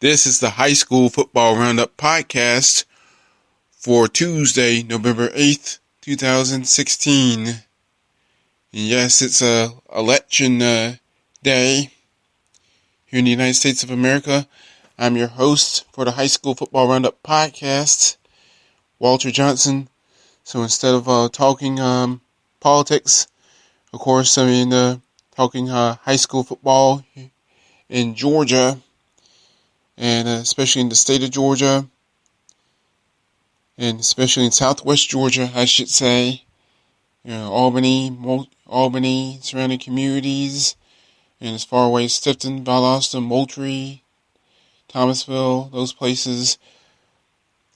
This is the High School Football Roundup podcast for Tuesday, November 8th, 2016. And yes, it's election day here in the United States of America. I'm your host for the High School Football Roundup podcast, Walter Johnson. So instead of talking politics, of course, talking high school football in Georgia, and especially in the state of Georgia, and especially in southwest Georgia, I should say. Albany, surrounding communities, and as far away as Tifton, Valdosta, Moultrie, Thomasville, those places.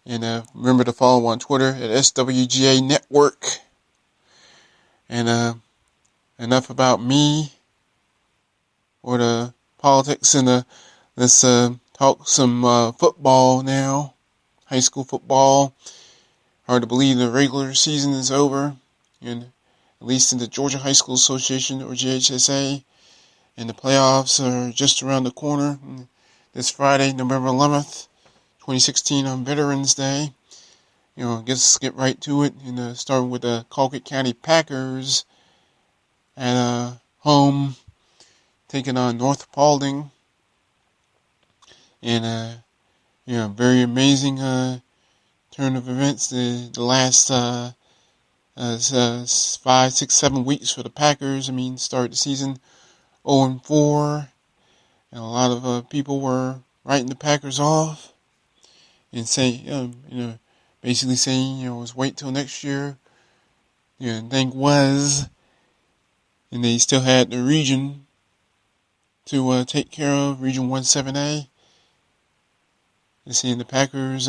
And remember to follow on Twitter at SWGA Network. And enough about me or the politics, and let's talk some football now. High school football. Hard to believe the regular season is over, and at least in the Georgia High School Association, or GHSA, and the playoffs are just around the corner. This Friday, November 11th, 2016, on Veterans Day. Let's get right to it, and starting with the Colquitt County Packers at home, taking on North Paulding. And very amazing turn of events the last 5, 6, 7 weeks for the Packers. Started the season 0-4, and a lot of people were writing the Packers off and saying, basically saying, let's wait till next year. And thing was, and they still had the region to take care of, Region 1-7A. And seeing the Packers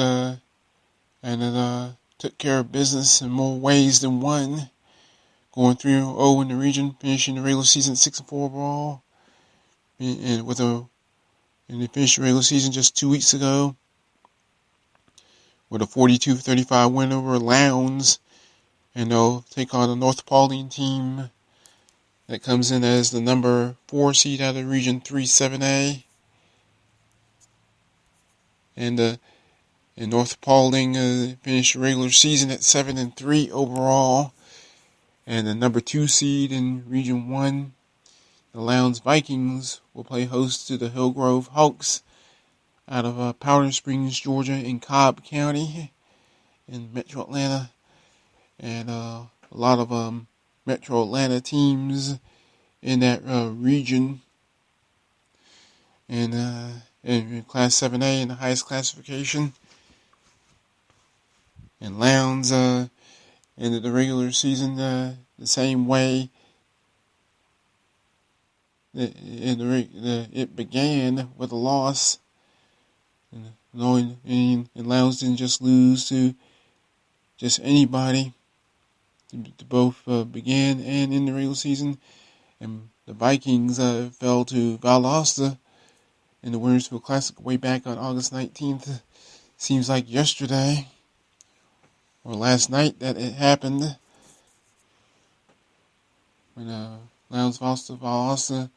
took care of business in more ways than one, going 3-0 in the region, finishing the regular season 6-4 overall, and they finished the regular season just 2 weeks ago with a 42-35 win over Lowndes, and they'll take on the North Paulding team that comes in as the number 4 seed out of Region 3-7A. And North Paulding finished the regular season at 7-3 overall. And the number 2 seed in Region 1, the Lowndes Vikings, will play host to the Hillgrove Hawks out of Powder Springs, Georgia, in Cobb County in Metro Atlanta. And a lot of Metro Atlanta teams in that region. And in Class 7A, in the highest classification. And Lowndes ended the regular season the same way it began, with a loss. And Lowndes didn't just lose to just anybody. To both began and in the regular season. And the Vikings fell to Valdosta in the Wintersville Classic way back on August 19th. Seems like yesterday or last night that it happened, when Lowndes lost to Valdosta,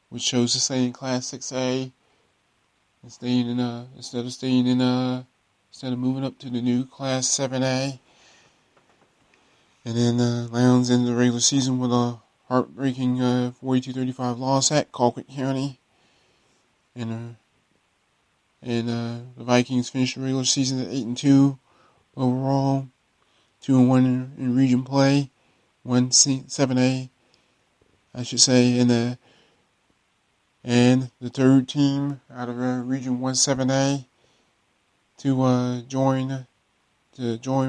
which chose to stay in Class 6A and instead of moving up to the new Class 7A. And then Lowndes ended the regular season with a heartbreaking 42-35 loss at Colquitt County. And the Vikings finished the regular season at 8-2 overall, 2-1 in region play, 1-7A, I should say, and the third team out of Region 1-7A to join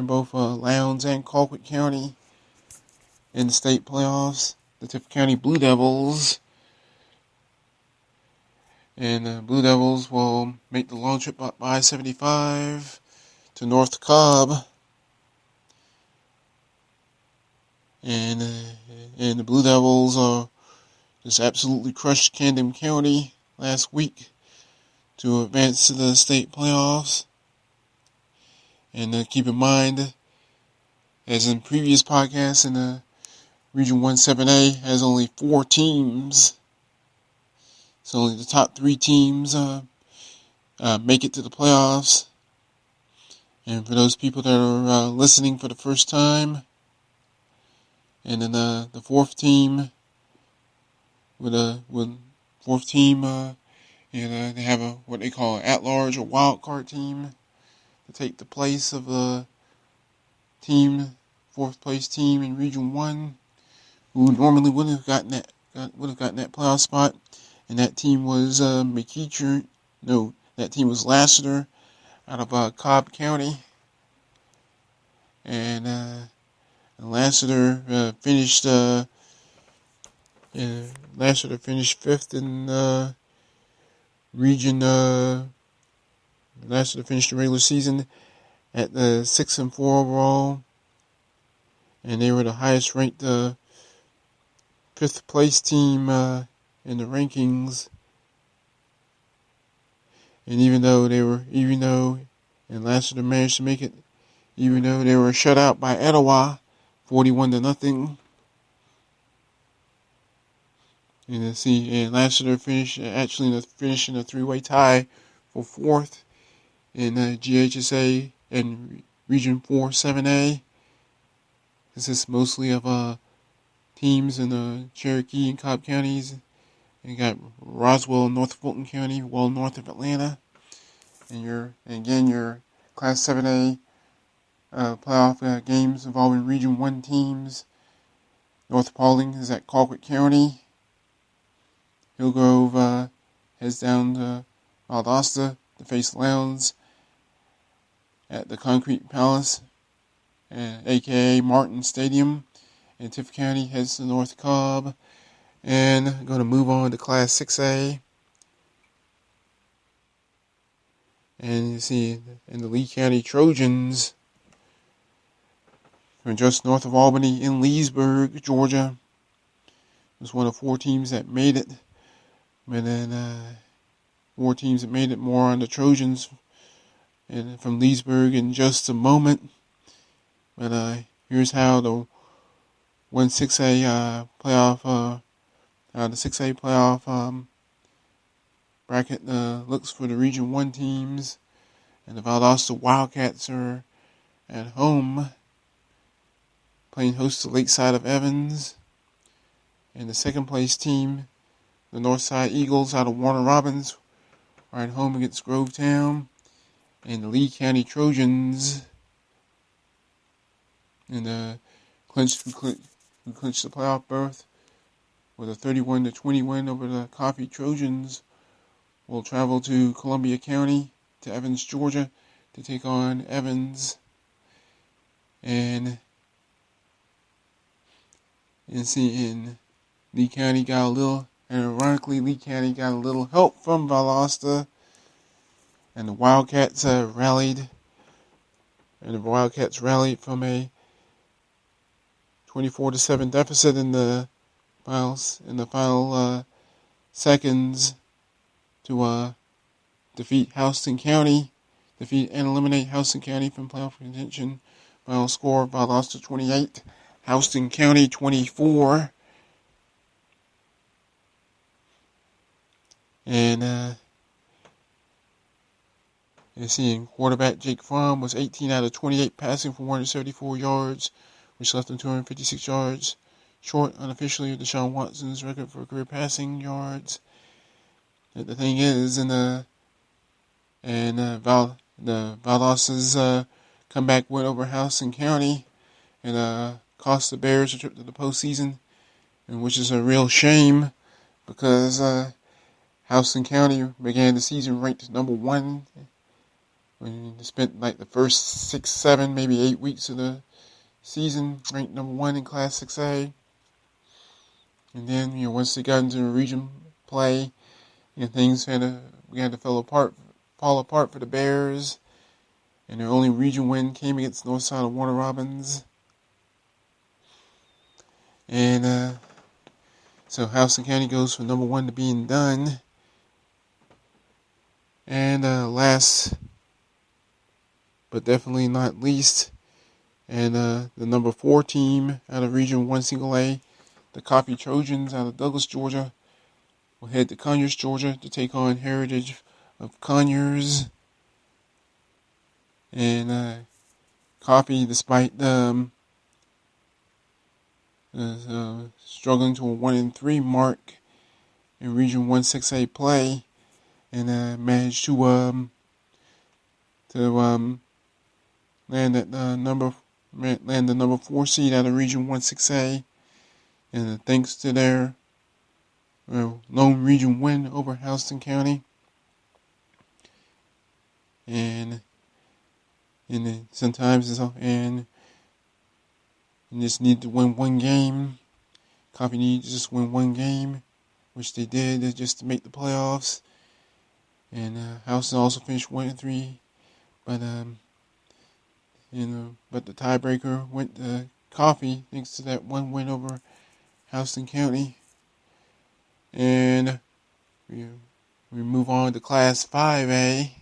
both Lowndes and Colquitt County in the state playoffs, the Tiffin County Blue Devils. And Blue Devils will make the long trip up I-75 to North Cobb. And the Blue Devils just absolutely crushed Camden County last week to advance to the state playoffs. And keep in mind, as in previous podcasts, in the Region 1-7A has only 4 teams. So only the top 3 teams make it to the playoffs. And for those people that are listening for the first time, and then the fourth team, with fourth team, they have what they call an at-large or wild card team to take the place of the fourth place team in Region 1, who normally would have gotten that playoff spot, and that team was McEacher. No, that team was Lassiter out of Cobb County, and Lassiter finished fifth in region. Lassiter finished the regular season at 6-4 overall, and they were the highest ranked fifth place team in the rankings. And even though Lassiter managed to make it, even though they were shut out by Etowah, 41-0. And Lassiter finished in a three-way tie for fourth in GHSA and Region 4 7A. This is mostly of teams in the Cherokee and Cobb counties. And you got Roswell, North Fulton County, well north of Atlanta. And your Class 7A playoff games involving Region 1 teams. North Paulding is at Colquitt County. Hillgrove heads down to Valdosta to face Lowndes at the Concrete Palace, aka Martin Stadium. And Tift County heads to North Cobb. And I'm going to move on to Class 6A. And you see, in the Lee County Trojans, from just north of Albany in Leesburg, Georgia, was one of four teams that made it. And then four teams that made it. More on the Trojans and from Leesburg in just a moment. But here's how the 6A playoff, the 6A playoff bracket looks for the Region 1 teams. And the Valdosta Wildcats are at home, playing host to Lakeside of Evans. And the second place team, the Northside Eagles out of Warner Robins, are at home against Grovetown. And the Lee County Trojans, and who clinched the playoff berth with a 31-20 win over the Coffee Trojans, will travel to Columbia County, to Evans, Georgia, to take on Evans. And Lee County got a little, and ironically, Lee County got a little help from Valdosta, and the Wildcats rallied. And the Wildcats rallied from a 24-7 deficit in the final seconds to defeat and eliminate Houston County from playoff contention. Final score: Valdosta 28, Houston County 24. And quarterback Jake Fromm was 18 out of 28 passing for 174 yards, which left him 256 yards short unofficially of Deshaun Watson's record for career passing yards. And the thing is, Valdosta's comeback win over Houston County and cost the Bears a trip to the postseason, and which is a real shame because Houston County began the season ranked number 1. When they spent like the first 6, 7, maybe 8 weeks of the season ranked number 1 in Class 6A. And then, once they got into the region play, things began to fall apart for the Bears. And their only region win came against Northside of Warner Robins. And so Houston County goes from number 1 to being done. And last but definitely not least, and the number 4 team out of Region 1 Single A, the Coffee Trojans out of Douglas, Georgia, will head to Conyers, Georgia to take on Heritage of Conyers. And Coffee, despite struggling to a 1-3 mark in Region 1-6A play, and managed to land the number 4 seed out of Region 1-6A, and thanks to their lone region win over Houston County, and sometimes you just need to win one game. Coffee needs to just win one game, which they did just to make the playoffs. And Houston also finished 1-3, but but the tiebreaker went to Coffee thanks to that one win over Houston County. And we move on to Class 5A,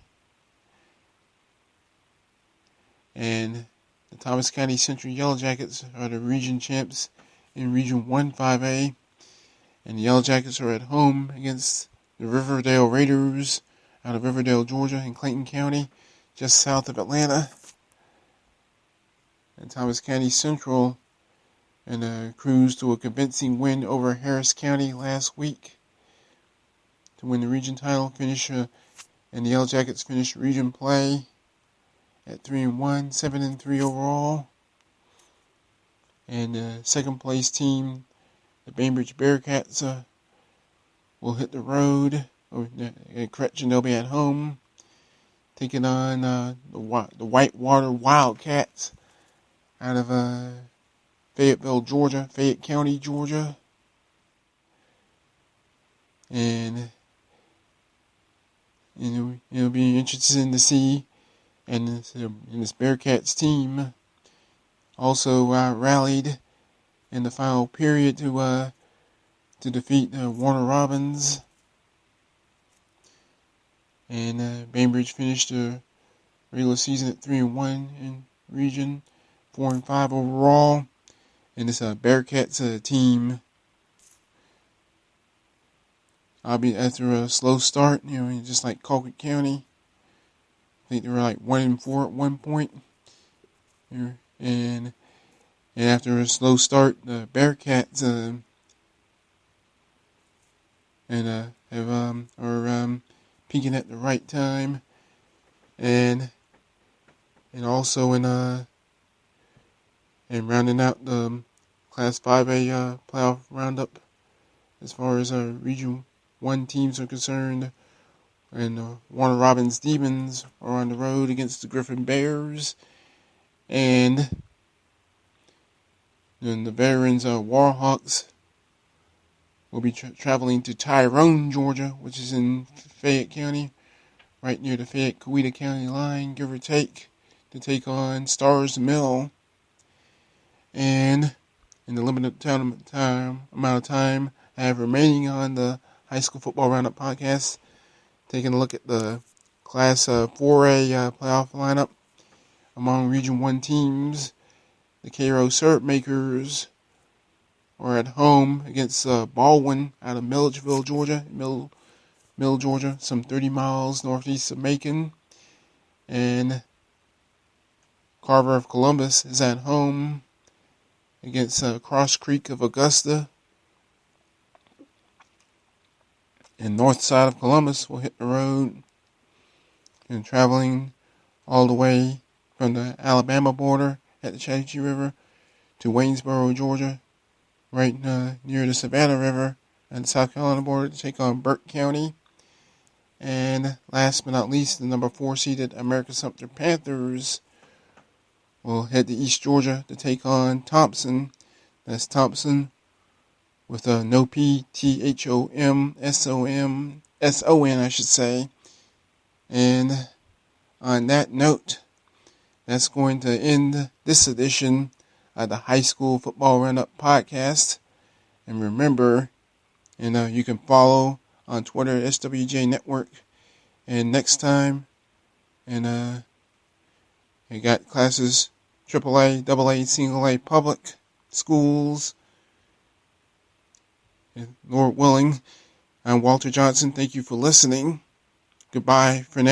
and the Thomas County Central Yellow Jackets are the region champs in Region 1-5A, and the Yellow Jackets are at home against the Riverdale Raiders out of Riverdale, Georgia, in Clayton County, just south of Atlanta. And Thomas County Central cruised to a convincing win over Harris County last week to win the region title. And the Yellow Jackets finished region play at 3-1, 7-3 overall. And the second place team, the Bainbridge Bearcats, will hit the road. Correction, they'll be at home, taking on the Whitewater Wildcats out of Fayetteville, Georgia, Fayette County, Georgia. And it'll be interesting to see. And this Bearcats team also rallied in the final period to defeat Warner Robins. And Bainbridge finished the regular season at 3-1 in region, 4-5 overall. And this Bearcats team, after a slow start, just like Colquitt County. I think they were like 1-4 at one point. And after a slow start, the Bearcats are peaking at the right time, and also in rounding out the Class 5A playoff roundup as far as Region 1 teams are concerned. And Warner Robins Demons are on the road against the Griffin Bears, and then the Veterans Warhawks will be traveling to Tyrone, Georgia, which is in Fayette County, right near the Fayette-Coweta County line, give or take, to take on Stars Mill. And in the limited amount of time I have remaining on the High School Football Roundup podcast, taking a look at the Class 4A playoff lineup among Region 1 teams. The Cairo Syrup Makers are at home against Baldwin out of Milledgeville, Georgia. Mill, Georgia, some 30 miles northeast of Macon. And Carver of Columbus is at home against Cross Creek of Augusta. And north side of Columbus will hit the road and traveling all the way from the Alabama border at the Chattahoochee River to Waynesboro, Georgia, right near the Savannah River and the South Carolina border to take on Burke County. And last but not least, the number 4 seeded American Sumter Panthers will head to East Georgia to take on Thompson. That's Thompson with a no P, THOMSON, I should say. And on that note, that's going to end this edition of the High School Football Roundup podcast. And remember, you can follow on Twitter at SWJ Network. And next time, you got classes AAA, AA, Single A, public schools. And Lord willing, I'm Walter Johnson. Thank you for listening. Goodbye for now.